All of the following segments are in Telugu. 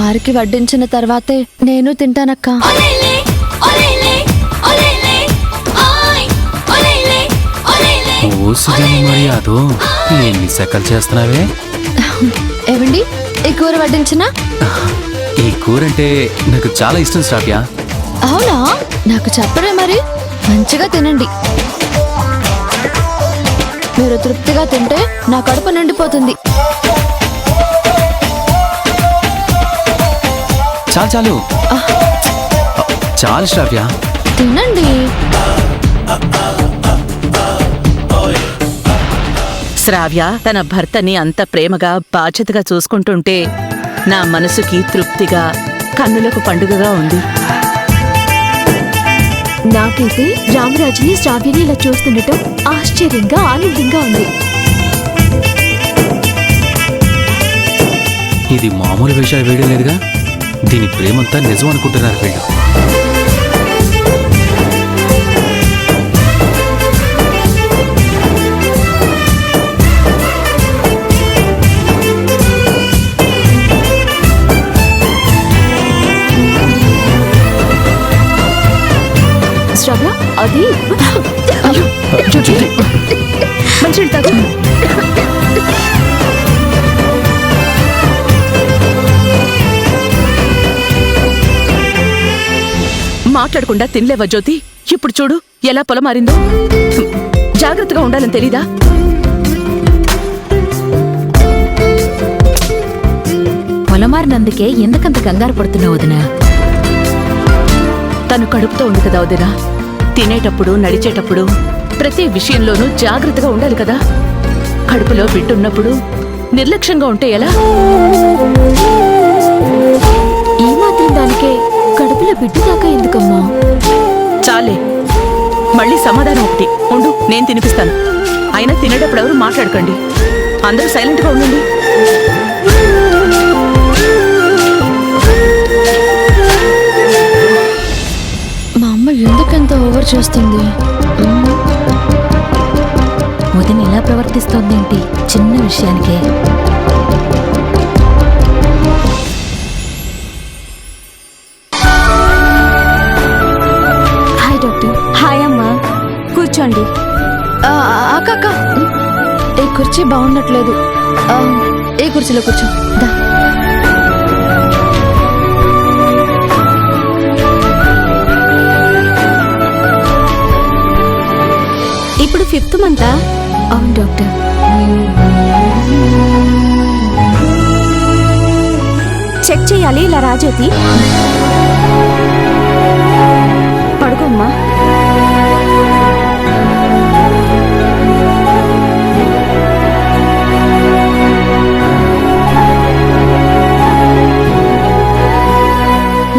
వారికి వడ్డించిన తర్వాతే నేను తింటానక్క. ఎన్ని సెకలు చేస్తున్నావే? ఏవండి, ఈ కూర వడ్డించినా? ఈ కూర అంటే నాకు చాలా ఇష్టం శ్రావ్య. అవునా? నాకు చెప్పరే మరి. మంచిగా తినండి. మీరు తృప్తిగా తింటే నా కడుపు నిండిపోతుంది. చాలు చాలు చాలు శ్రావ్య, తినండి. శ్రావ్య తన భర్తని అంత ప్రేమగా బాధ్యతగా చూసుకుంటుంటే నా మనసుకి తృప్తిగా, కన్నులకు పండుగగా ఉంది. నాకైతే రామరాజుని శ్రావ్యని ఇలా చూస్తుండటం ఆశ్చర్యంగా, ఆనందంగా ఉంది. ఇది మామూలు విషయాలు వేయడం లేదుగా. దీని ప్రేమంతా నిజం అనుకుంటున్నారు వీళ్ళు. శ్రావ్య, అది మంచి మాట్లాడకుండా తినలేవా జ్యోతి? ఇప్పుడు చూడు ఎలా పొలమారిందో. జాగ్రత్తగా ఉండాలని తెలీదా? పొలమారినందుకే ఎందుకంత కంగారు పడుతున్నావు వదినా? తను కడుపుతో ఉంది కదా వదినా. తినేటప్పుడు, నడిచేటప్పుడు ప్రతి విషయంలోనూ జాగ్రత్తగా ఉండాలి కదా. కడుపులో బిడ్డున్నప్పుడు నిర్లక్ష్యంగా ఉంటే ఎలా? ఈ మాత్రం దానికే కడుపులో బిడ్డ దాకా ఎందుకమ్మా? చాలే, మళ్ళీ సమాధానం ఒకటి. ఉండు, నేను తినిపిస్తాను. అయినా తినేటప్పుడు ఎవరు మాట్లాడకండి. అందరూ సైలెంట్గా ఉండండి. మా అమ్మ ఎందుకంత ఓవర్ చేస్తుంది? వదిన ఎలా ప్రవర్తిస్తోందేంటి చిన్న విషయానికే? Hi doctor. హాయ్ అమ్మా, కూర్చోండి. అక్క, ఈ కుర్చీ బాగున్నట్లేదు. ఏ కుర్చీలో కూర్చో. దా. ఇప్పుడు 5th మంతా? అవును డాక్టర్. చెక్ చేయాలి. ఇలా రాజోతి, పడుకోమ్మా.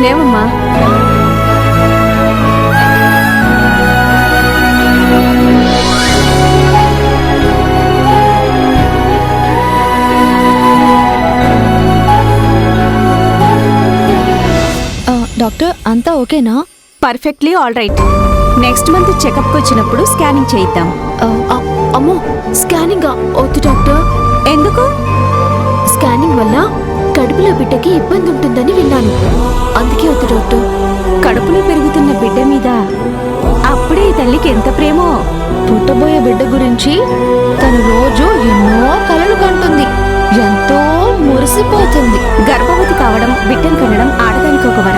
లేవమ్మా. డాక్టర్, అంతా ఓకేనా? Perfectly all right. Next month చెకప్కి వచ్చినప్పుడు స్కానింగ్ చేయిద్దాం. అమ్మో, స్కానింగ్ వద్దు డాక్టర్. ఎందుకు? స్కానింగ్ వల్ల కడుపులో బిడ్డకి ఇబ్బంది ఉంటుందని విన్నాను. అందుకే వద్దు డాక్టర్. కడుపులో పెరుగుతున్న బిడ్డ మీద అప్పుడే ఈ తల్లికి ఎంత ప్రేమో. పుట్టబోయే బిడ్డ గురించి తను రోజు ఎన్నో కలలు కంటుంది. ఎంతో మురిసిపోతుంది. గర్భవతి కావడం, బిడ్డను కనడం ఆడదానికి ఒక వరం.